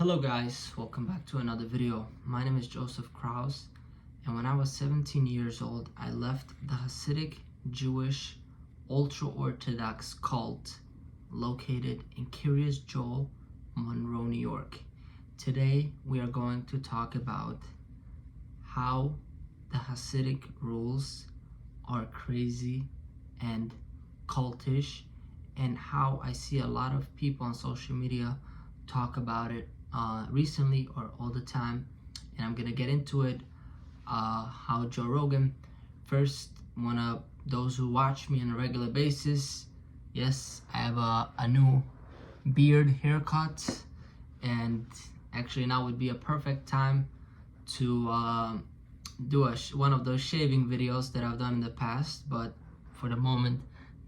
Hello guys, welcome back to another video. My name is Joseph Kraus, and when I was 17 years old, I left the Hasidic Jewish ultra-Orthodox cult located in Kiryas Joel, Monroe, New York. Today we are going to talk about how the Hasidic rules are crazy and cultish, and how I see a lot of people on social media talk about it recently or all the time, and I'm gonna get into it. How Joe Rogan, first, one of those who watch me on a regular basis, yes, I have a new beard haircut, and actually now would be a perfect time to do one of those shaving videos that I've done in the past, but for the moment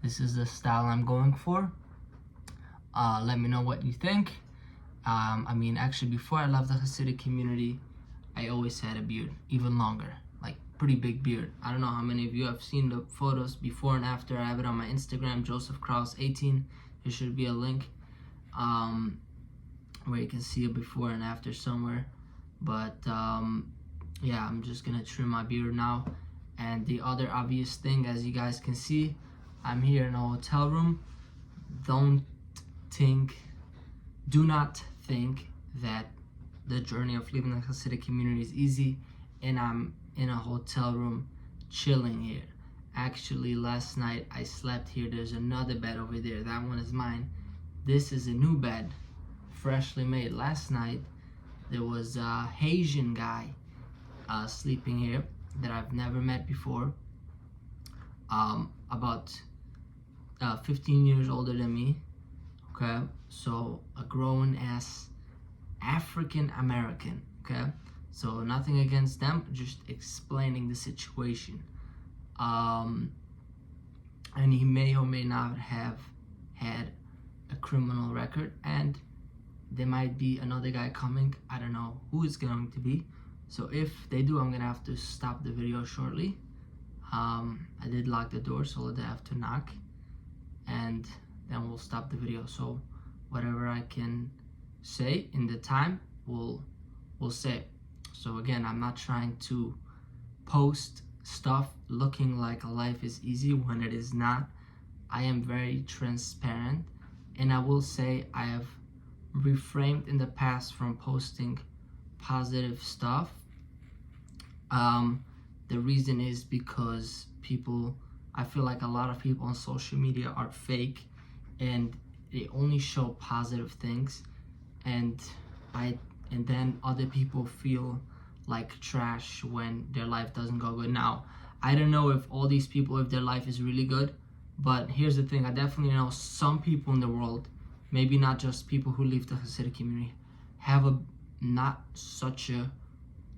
this is the style I'm going for. Let me know what you think. Actually, before I left the Hasidic community, I always had a beard, even longer, like pretty big beard. I don't know how many of you have seen the photos before and after. I have it on my Instagram, Joseph Kraus 18. There should be a link where you can see a before and after somewhere. But yeah, I'm just gonna trim my beard now. And the other obvious thing, as you guys can see, I'm here in a hotel room. Do not think that the journey of leaving the Hasidic community is easy and I'm in a hotel room chilling here. Actually, last night I slept here. There's another bed over there. That one is mine. This is a new bed, freshly made. Last night there was a Haitian guy sleeping here that I've never met before, about 15 years older than me. Okay, so a grown ass African American. Okay, so nothing against them, just explaining the situation. And he may or may not have had a criminal record, and there might be another guy coming. I don't know who it's going to be. So if they do, I'm gonna have to stop the video shortly. I did lock the door, so they have to knock, and then we'll stop the video. So whatever I can say in the time, we'll say. So again, I'm not trying to post stuff looking like life is easy when it is not. I am very transparent, and I will say I have refrained in the past from posting positive stuff. The reason is because I feel like a lot of people on social media are fake, and they only show positive things, and then other people feel like trash when their life doesn't go good. Now, I don't know if all these people, if their life is really good, but here's the thing, I definitely know some people in the world, maybe not just people who leave the Hasidic community, have a not such a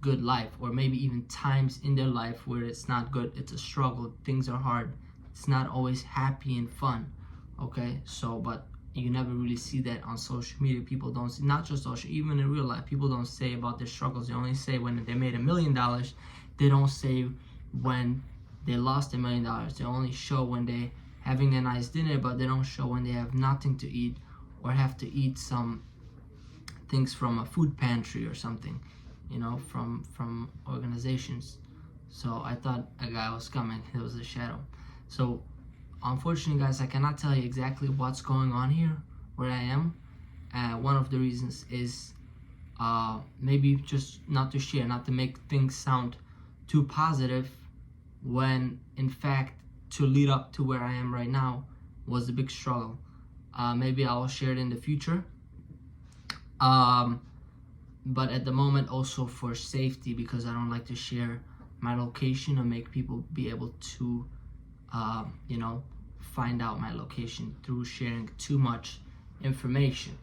good life, or maybe even times in their life where it's not good, it's a struggle, things are hard, it's not always happy and fun. Okay, so but you never really see that on social media. People don't see, not just social, even in real life, people don't say about their struggles. They only say when they made $1 million. They don't say when they lost $1 million. They only show when they having a nice dinner, but they don't show when they have nothing to eat or have to eat some things from a food pantry or something, you know, from organizations. So I thought a guy was coming. It was a shadow. So unfortunately, guys, I cannot tell you exactly what's going on here where I am. One of the reasons is maybe just not to share, not to make things sound too positive, when in fact to lead up to where I am right now was a big struggle. Maybe I'll share it in the future. But at the moment, also for safety, because I don't like to share my location or make people be able to find out my location through sharing too much information.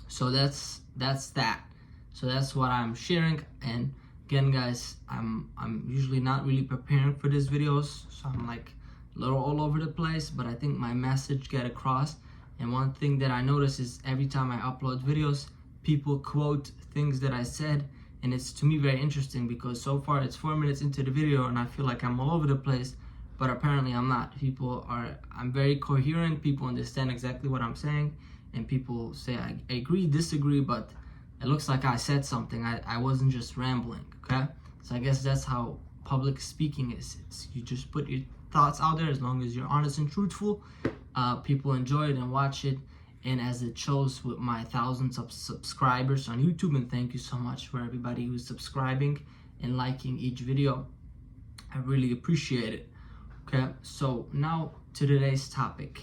So that's that. So that's what I'm sharing. And again, guys, I'm usually not really preparing for these videos, so I'm like a little all over the place, but I think my message get across. And one thing that I notice is every time I upload videos, people quote things that I said, and it's to me very interesting, because so far it's 4 minutes into the video and I feel like I'm all over the place, but apparently I'm not. I'm very coherent, people understand exactly what I'm saying, and people say I agree, disagree, but it looks like I said something. I wasn't just rambling, okay? So I guess that's how public speaking is. You just put your thoughts out there. As long as you're honest and truthful, people enjoy it and watch it. And as it shows with my thousands of subscribers on YouTube, and thank you so much for everybody who's subscribing and liking each video. I really appreciate it. Okay, so now to today's topic.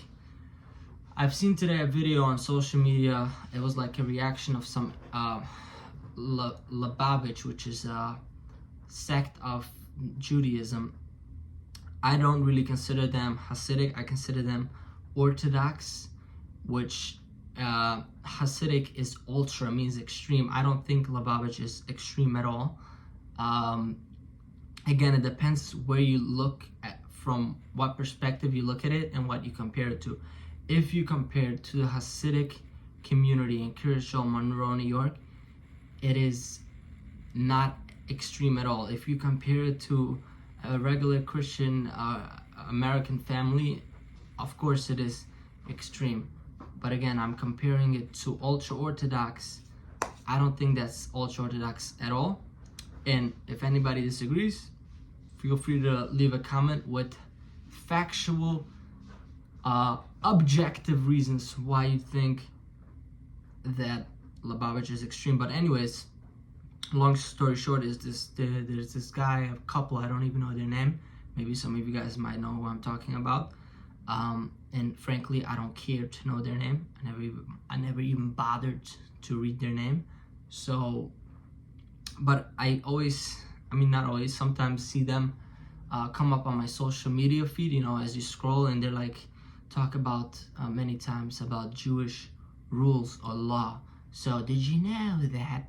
I've seen today a video on social media. It was like a reaction of some Lubavitch, which is a sect of Judaism. I don't really consider them Hasidic. I consider them Orthodox, which Hasidic is ultra, means extreme. I don't think Lubavitch is extreme at all. Again, it depends where you look at, from what perspective you look at it and what you compare it to. If you compare it to the Hasidic community in Kershaw, Monroe, New York, it is not extreme at all. If you compare it to a regular Christian American family, of course it is extreme. But again, I'm comparing it to ultra-Orthodox. I don't think that's ultra-Orthodox at all. And if anybody disagrees, feel free to leave a comment with factual, objective reasons why you think that Lubavitch is extreme. But anyways, long story short is there's this guy, a couple, I don't even know their name. Maybe some of you guys might know who I'm talking about. And frankly, I don't care to know their name. I never even bothered to read their name. So, but I always, not always, sometimes see them come up on my social media feed, as you scroll, and they're like, talk about many times about Jewish rules or law. So did you know that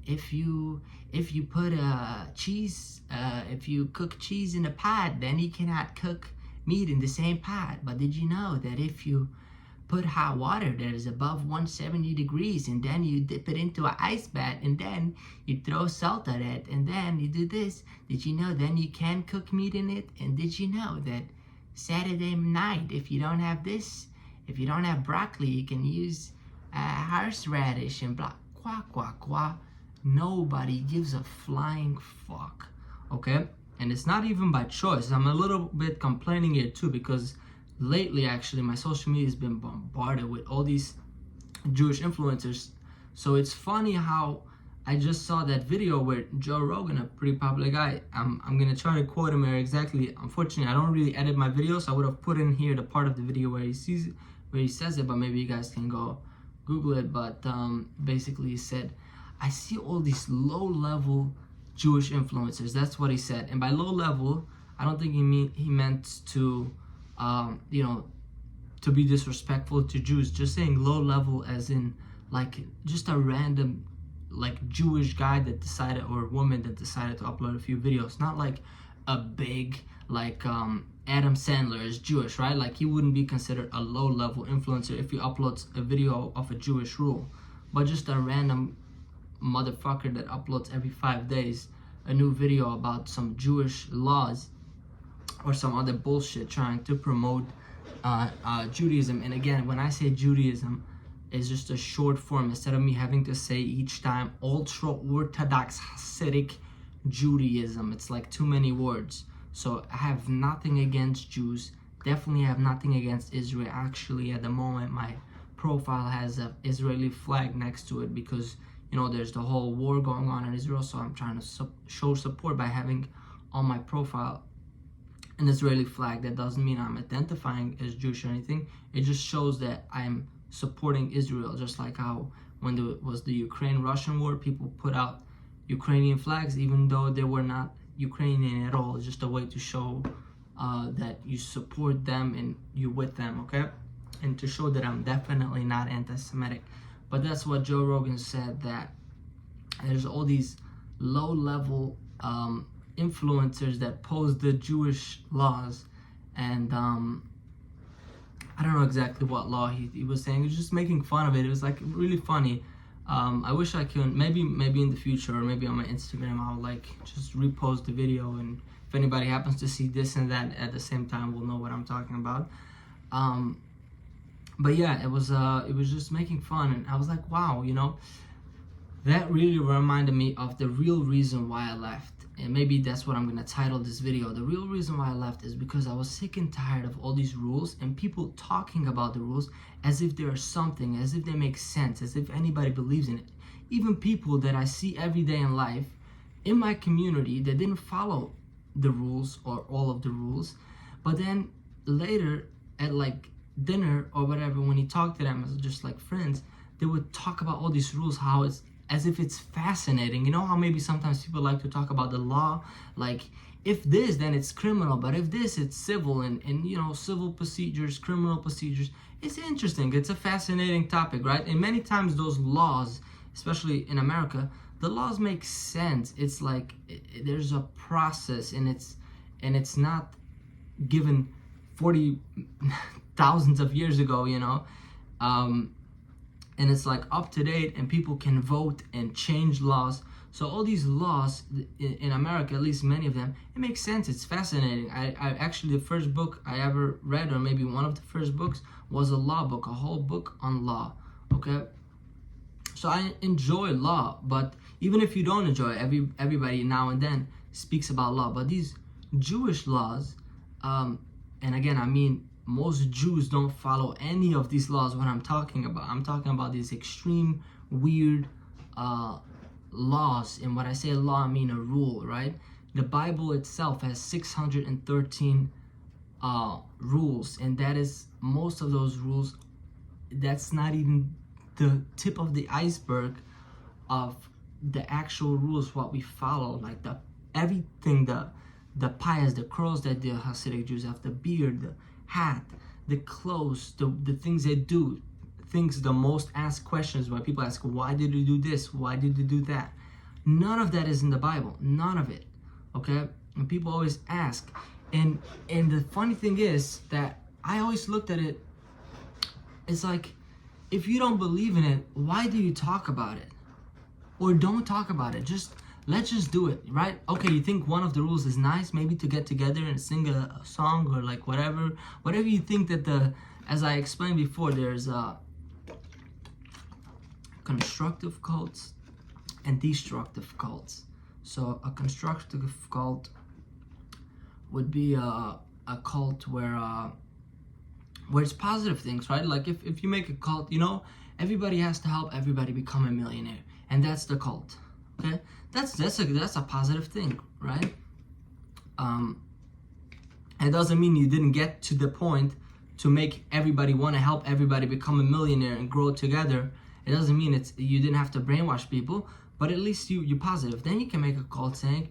if you put if you cook cheese in a pot, then you cannot cook meat in the same pot? But did you know that if you put hot water that is above 170 degrees and then you dip it into an ice bath and then you throw salt at it and then you do this, did you know then you can cook meat in it? And did you know that Saturday night, if you don't have this, if you don't have broccoli, you can use horseradish and blah, quack, quack, quack. Nobody gives a flying fuck, okay? And it's not even by choice. I'm a little bit complaining here too, because lately, actually, my social media has been bombarded with all these Jewish influencers. So it's funny how I just saw that video where Joe Rogan, a pretty popular guy, I'm gonna try to quote him here exactly. Unfortunately, I don't really edit my videos, so I would have put in here the part of the video where he says it, but maybe you guys can go Google it. But basically, he said, "I see all these low-level Jewish influencers." That's what he said. And by low level, I don't think he meant to to be disrespectful to Jews. Just saying low level as in like just a random like Jewish guy that decided, or woman that decided to upload a few videos. Not like a big like Adam Sandler is Jewish, right? Like he wouldn't be considered a low level influencer if he uploads a video of a Jewish rule. But just a random motherfucker that uploads every 5 days a new video about some Jewish laws or some other bullshit trying to promote Judaism. And again, when I say Judaism, it's just a short form. Instead of me having to say each time ultra-Orthodox Hasidic Judaism, it's like too many words. So I have nothing against Jews. Definitely have nothing against Israel. Actually, at the moment, my profile has an Israeli flag next to it because, there's the whole war going on in Israel. So I'm trying to show support by having on my profile an Israeli flag. That doesn't mean I'm identifying as Jewish or anything. It just shows that I'm supporting Israel, just like how when there was the Ukraine-Russian war, people put out Ukrainian flags even though they were not Ukrainian at all. It's just a way to show that you support them and you with them, okay? And to show that I'm definitely not anti-Semitic. But that's what Joe Rogan said, that there's all these low-level influencers that pose the Jewish laws, and I don't know exactly what law he was saying. He was just making fun of it. It was like really funny. I wish I could, maybe in the future, or maybe on my Instagram, I'll like just repost the video, and if anybody happens to see this and that at the same time, will know what I'm talking about. But yeah, it was just making fun, and I was like, wow, that really reminded me of the real reason why I left. And maybe that's what I'm gonna title this video. The real reason why I left is because I was sick and tired of all these rules and people talking about the rules as if they're something, as if they make sense, as if anybody believes in it. Even people that I see every day in life in my community that didn't follow the rules or all of the rules, but then later at like dinner or whatever, when you talk to them as just like friends, they would talk about all these rules, how it's as if it's fascinating. You know how maybe sometimes people like to talk about the law, like if this, then it's criminal, but if this, it's civil, and you know, civil procedures, criminal procedures. It's interesting. It's a fascinating topic, right? And many times those laws, especially in America, the laws make sense. It's like there's a process, and it's not given 40,000 of years ago, you know. And it's like up to date, and people can vote and change laws. So all these laws in America, at least many of them, it makes sense. It's fascinating. I actually, the first book I ever read, or maybe one of the first books, was a law book, a whole book on law. Okay, so I enjoy law, but even if you don't enjoy it, everybody now and then speaks about law. But these Jewish laws, and again, I mean, most Jews don't follow any of these laws. What I'm talking about, I'm talking about these extreme, weird laws. And when I say law, I mean a rule, right? The Bible itself has 613 rules, and that is most of those rules. That's not even the tip of the iceberg of the actual rules, what we follow, like everything, the pious, the curls that the Hasidic Jews have, the beard, the hat, the clothes, the things they do, things the most asked questions when people ask, why did you do this? Why did you do that? None of that is in the Bible. None of it. Okay? And people always ask. And the funny thing is that I always looked at it, it's like, if you don't believe in it, why do you talk about it? Or don't talk about it. Let's just do it, right? Okay, you think one of the rules is nice, maybe to get together and sing a song, or like whatever you think that as I explained before, there's constructive cults and destructive cults. So a constructive cult would be a cult where it's positive things, right? Like if you make a cult, you know, everybody has to help everybody become a millionaire, and that's the cult. Okay, that's a positive thing, right? It doesn't mean you didn't get to the point to make everybody want to help everybody become a millionaire and grow together. It doesn't mean you didn't have to brainwash people, but at least you're positive. Then you can make a cult saying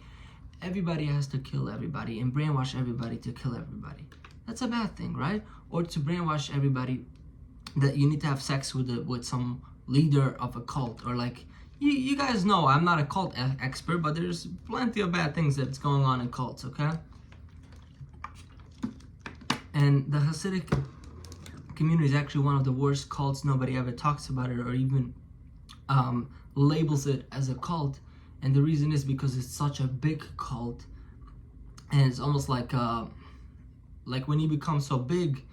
everybody has to kill everybody and brainwash everybody to kill everybody. That's a bad thing, right? Or to brainwash everybody that you need to have sex with some leader of a cult, or like. You guys know I'm not a cult expert, but there's plenty of bad things that's going on in cults, okay? And the Hasidic community is actually one of the worst cults. Nobody ever talks about it or even labels it as a cult. And the reason is because it's such a big cult. And it's almost like when you become so big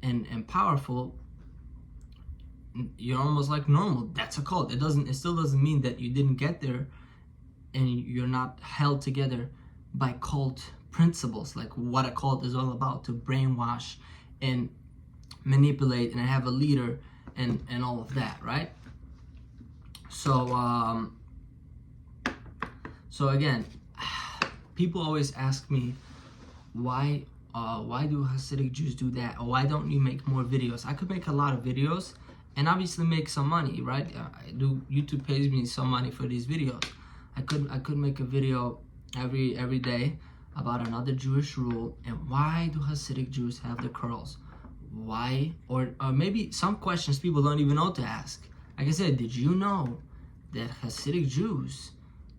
and powerful, you're almost like normal. That's a cult. It still doesn't mean that you didn't get there and you're not held together by cult principles, like what a cult is all about, to brainwash and manipulate and have a leader and all of that, right? So again, people always ask me, why do Hasidic Jews do that? Or why don't you make more videos? I could make a lot of videos and obviously make some money, right? YouTube pays me some money for these videos. I could make a video every day about another Jewish rule, and why do Hasidic Jews have the curls? Why? Or maybe some questions people don't even know to ask. Like I said, did you know that Hasidic Jews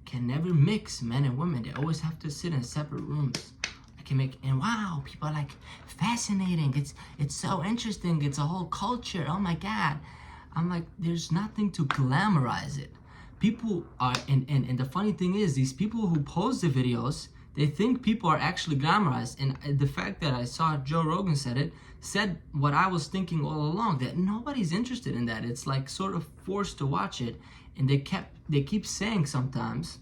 can never mix men and women? They always have to sit in separate rooms. And wow, people are like, fascinating, it's so interesting, it's a whole culture, oh my God. I'm like, there's nothing to glamorize it. People are, and the funny thing is, these people who post the videos, They think people are actually glamorized. And the fact that I saw Joe Rogan said what I was thinking all along, that nobody's interested in that. It's like sort of forced to watch it. And they keep saying sometimes,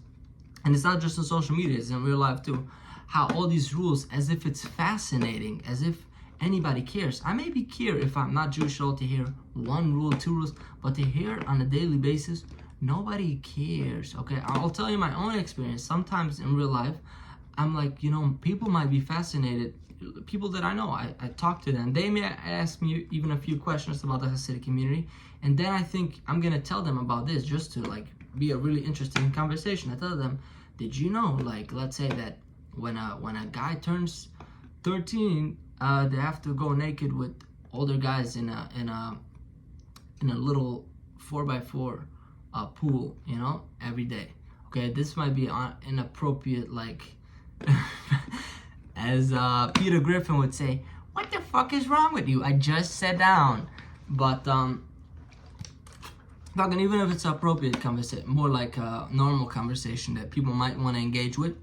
and it's not just on social media, it's in real life too, how all these rules, as if it's fascinating, as if anybody cares. I maybe care if I'm not Jewish at all to hear 1 rule, 2 rules, but to hear it on a daily basis, nobody cares, okay? I'll tell you my own experience. Sometimes in real life, I'm like, people might be fascinated. People that I know, I talk to them. They may ask me even a few questions about the Hasidic community, and then I think I'm gonna tell them about this just to like be a really interesting conversation. I tell them, did you know, like, let's say that when a guy turns 13, they have to go naked with older guys in a little 4x4 pool, every day. Okay, this might be inappropriate, like as Peter Griffin would say, what the fuck is wrong with you? I just sat down. But fucking, even if it's appropriate conversation, more like a normal conversation that people might want to engage with,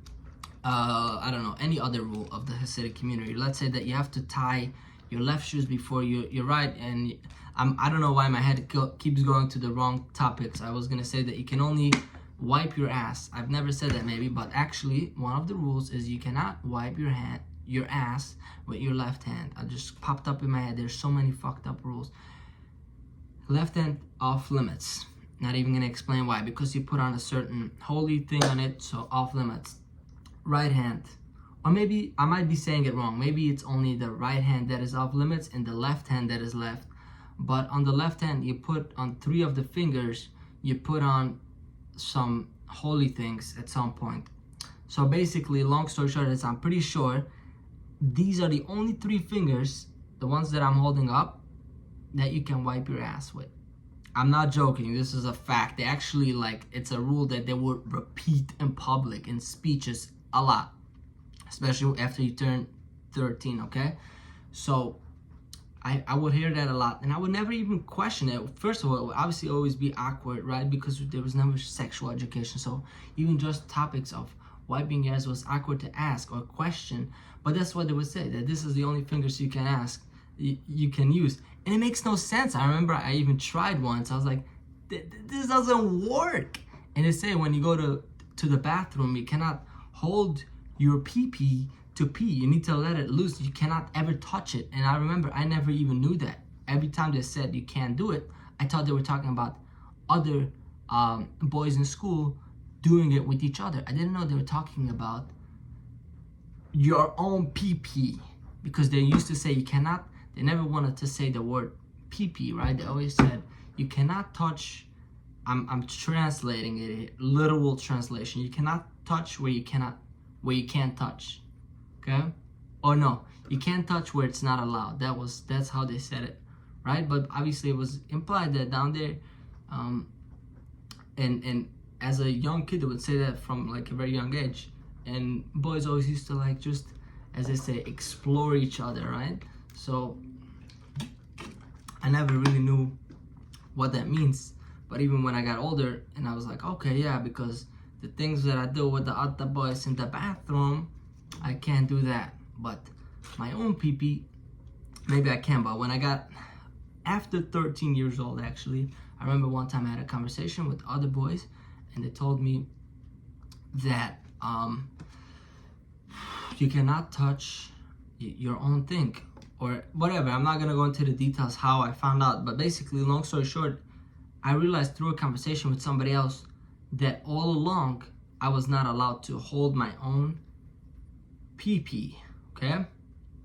I don't know, any other rule of the Hasidic community. Let's say that you have to tie your left shoes before your right, and I don't know why my head keeps going to the wrong topics. I was gonna say that you can only wipe your ass. I've never said that maybe, but actually one of the rules is you cannot wipe your ass with your left hand. I just popped up in my head. There's so many fucked up rules. Left hand off limits. Not even gonna explain why, because you put on a certain holy thing on it, so off limits. Right hand, or maybe I might be saying it wrong. Maybe it's only the right hand that is off limits and the left hand that is left. But on the left hand, you put on 3 of the fingers, you put on some holy things at some point. So basically, long story short is I'm pretty sure these are the only 3 fingers, the ones that I'm holding up, that you can wipe your ass with. I'm not joking, this is a fact. They actually, like, it's a rule that they would repeat in public, in speeches, a lot, especially after you turn 13, okay? So I would hear that a lot, and I would never even question it. First of all, it would obviously always be awkward, right? Because there was never sexual education, so even just topics of wiping your ass was awkward to ask or question. But that's what they would say, that this is the only fingers you can ask, you can use. And it makes no sense. I remember I even tried once. I was like, this doesn't work. And they say when you go to the bathroom, you cannot hold your pee-pee to pee. You need to let it loose. You cannot ever touch it. And I remember I never even knew that. Every time they said you can't do it, I thought they were talking about other boys in school doing it with each other. I didn't know they were talking about your own pee-pee, because they used to say you cannot. They never wanted to say the word pee-pee, right? They always said you cannot touch. I'm translating it, literal translation. You cannot touch where you can't touch. Okay? Or no, you can't touch where it's not allowed. That's how they said it, right? But obviously it was implied that down there, and as a young kid, they would say that from like a very young age. And boys always used to, like, just, as they say, explore each other, right? So I never really knew what that means. But even when I got older and I was like, okay, yeah, because the things that I do with the other boys in the bathroom, I can't do that. But my own pee-pee, maybe I can. But when I got, after 13 years old, actually, I remember one time I had a conversation with other boys, and they told me that you cannot touch your own thing or whatever. I'm not going to go into the details how I found out, but basically, long story short, I realized through a conversation with somebody else that all along I was not allowed to hold my own pee-pee, okay?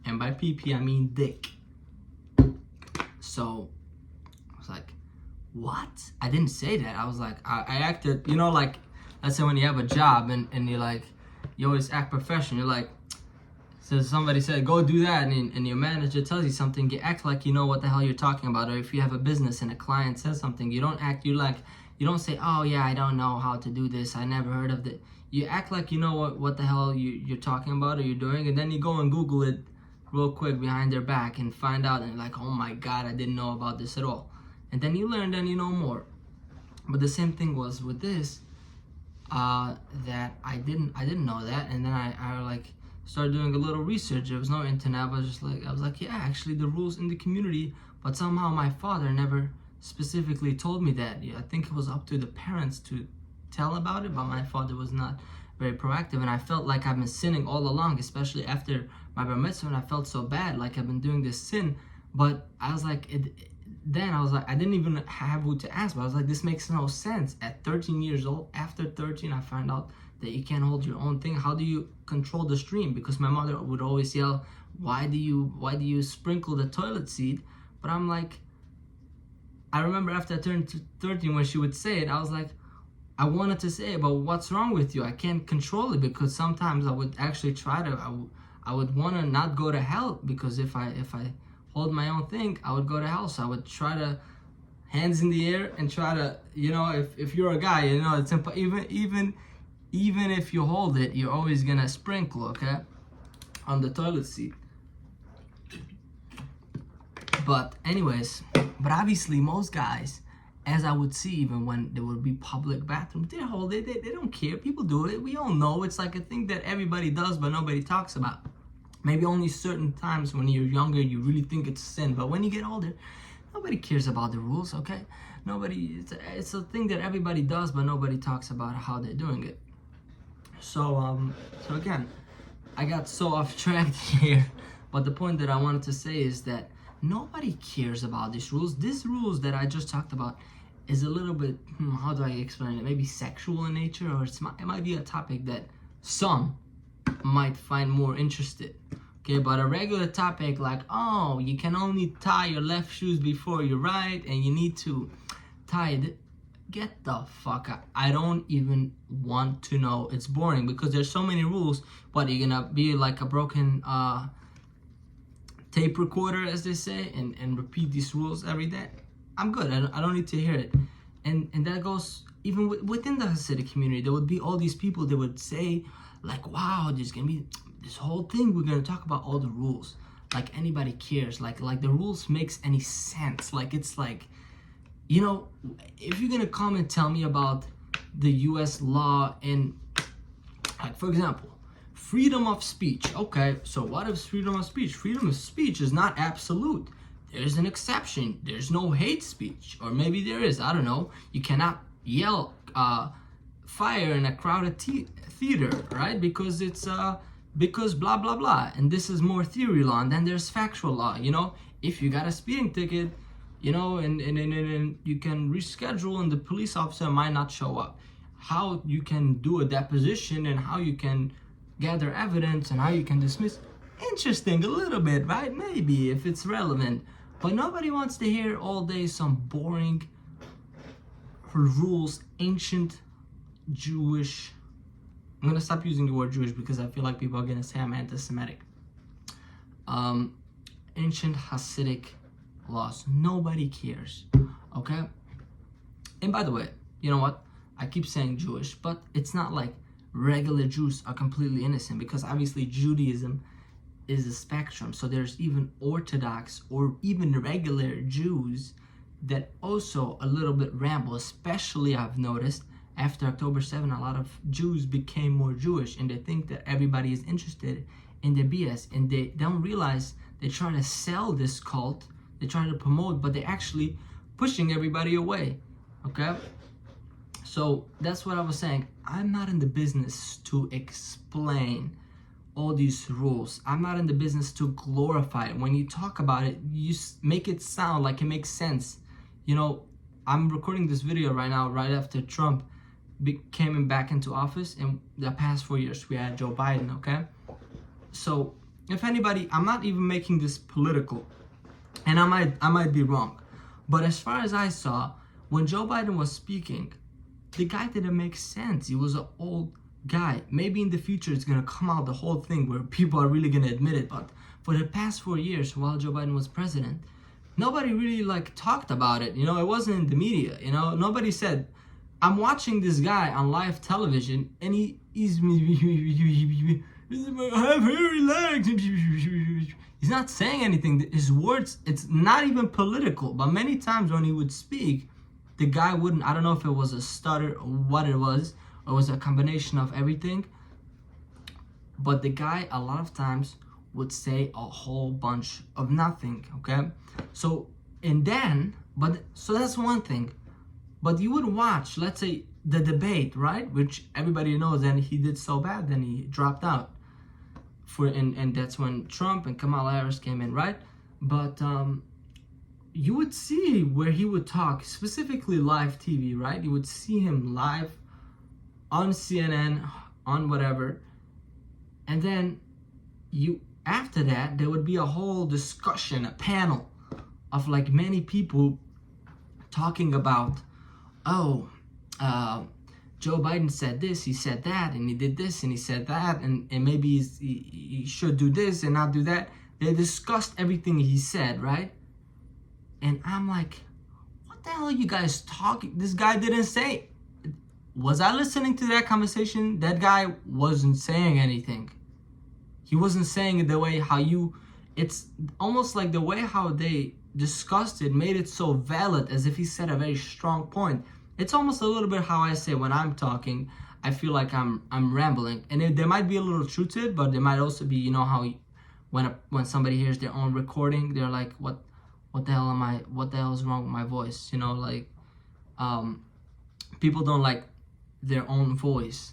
And by pee-pee, I mean dick. So I was like, what? I didn't say that. I was like, I acted, like, let's say when you have a job and you're like, you always act professional. You're like, so somebody said, go do that, and your manager tells you something, you act like you know what the hell you're talking about. Or if you have a business and a client says something, you don't act, you don't say, oh yeah, I don't know how to do this, I never heard of it. You act like you know what the hell you're talking about or you're doing, and then you go and Google it real quick behind their back and find out, and you're like, oh my God, I didn't know about this at all. And then you learn, then you know more. But the same thing was with this. that I didn't know that, and then I like started doing a little research. There was no internet, but I was like, yeah, actually the rules in the community, but somehow my father never specifically told me that. Yeah, I think it was up to the parents to tell about it, but my father was not very proactive, and I felt like I've been sinning all along, especially after my bar mitzvah, and I felt so bad, like I've been doing this sin. But I was like, then I was like, I didn't even have who to ask, but I was like, this makes no sense. At 13 years old, after 13, I found out that you can't hold your own thing. How do you control the stream? Because my mother would always yell, why do you sprinkle the toilet seat? But I'm like, I remember after I turned 13, when she would say it, I was like, I wanted to say it, but what's wrong with you? I can't control it, because sometimes I would actually try to, I would want to not go to hell, because if I hold my own thing, I would go to hell. So I would try to, hands in the air, and try to, if you're a guy, it's even if you hold it, you're always gonna sprinkle, okay, on the toilet seat. But anyways, but obviously most guys, as I would see, even when there would be public bathrooms, they hold it, they don't care. People do it. We all know it's like a thing that everybody does, but nobody talks about. Maybe only certain times when you're younger, you really think it's sin. But when you get older, nobody cares about the rules, okay? It's a thing that everybody does, but nobody talks about how they're doing it. So again, I got so off track here. But the point that I wanted to say is that nobody cares about these rules. These rules that I just talked about is a little bit, how do I explain it? Maybe sexual in nature, or it might be a topic that some might find more interested. Okay, but a regular topic like, oh, you can only tie your left shoes before your right, and you need to tie it. Get the fuck out. I don't even want to know. It's boring, because there's so many rules. What, are you gonna be like a broken tape recorder, as they say, and repeat these rules every day? I'm good. I don't need to hear it. And that goes even within the Hasidic community. There would be all these people that would say, like, wow, there's gonna be this whole thing, we're gonna talk about all the rules, like anybody cares, like the rules makes any sense. Like, it's like, if you're gonna come and tell me about the US law and, like, for example, freedom of speech. Okay, so what is freedom of speech? Freedom of speech is not absolute. There's an exception. There's no hate speech, or maybe there is, I don't know. You cannot yell fire in a crowded theater, right? Because it's because blah blah blah. And this is more theory law, and then there's factual law. If you got a speeding ticket, and you can reschedule, and the police officer might not show up. How you can do a deposition, and how you can gather evidence, and how you can dismiss. Interesting, a little bit, right? Maybe, if it's relevant. But nobody wants to hear all day some boring rules, ancient Jewish. I'm gonna stop using the word Jewish, because I feel like people are gonna say I'm anti-Semitic. Ancient Hasidic laws. Nobody cares, okay? And by the way, you know what? I keep saying Jewish, but it's not like regular Jews are completely innocent, because obviously Judaism is a spectrum. So there's even Orthodox or even regular Jews that also a little bit ramble, especially I've noticed after October 7, a lot of Jews became more Jewish, and they think that everybody is interested in the BS, and they don't realize they try to sell this cult, they try to promote, but they're actually pushing everybody away, okay? So that's what I was saying. I'm not in the business to explain all these rules. I'm not in the business to glorify it. When you talk about it, you make it sound like it makes sense. I'm recording this video right now, right after Trump came back into office. In the past 4 years, we had Joe Biden, okay? So, if anybody, I'm not even making this political, and I might be wrong, but as far as I saw, when Joe Biden was speaking, the guy didn't make sense. He was an old guy. Maybe in the future it's gonna come out the whole thing where people are really gonna admit it, but for the past 4 years while Joe Biden was president, nobody really talked about it. It wasn't in the media. Nobody said, I'm watching this guy on live television, and he's I have hairy legs. He's not saying anything. His words, it's not even political, but many times when he would speak, the guy wouldn't, I don't know if it was a stutter or what it was, It was a combination of everything. But the guy a lot of times would say a whole bunch of nothing, okay? So that's one thing. But you would watch, let's say, the debate, right? Which everybody knows, and he did so bad, then he dropped out. And that's when Trump and Kamala Harris came in, right? But you would see where he would talk, specifically live TV, right? You would see him live on CNN, on whatever. And then after that, there would be a whole discussion, a panel of like many people talking about, Joe Biden said this, he said that, and he did this, and he said that, and maybe he should do this and not do that. They discussed everything he said, right? And I'm like, what the hell are you guys talking? This guy didn't say. Was I listening to that conversation? That guy wasn't saying anything. He wasn't saying it the way it's almost like the way how they discussed it made it so valid, as if he said a very strong point. It's almost a little bit how I say when I'm talking, I feel like I'm rambling. And there might be a little truth to it, but there might also be, how when somebody hears their own recording, they're like, what the hell is wrong with my voice? People don't like their own voice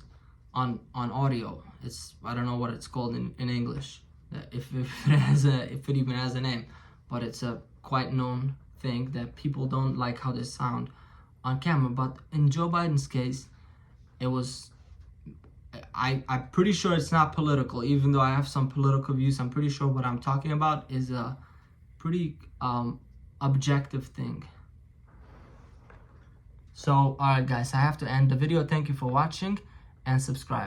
on audio. I don't know what it's called in English, if it even has a name, but it's a quite known thing that people don't like how they sound on camera. But in Joe Biden's case, it was, I'm pretty sure it's not political, even though I have some political views. I'm pretty sure what I'm talking about is a pretty objective thing. So, alright guys, I have to end the video. Thank you for watching, and subscribe.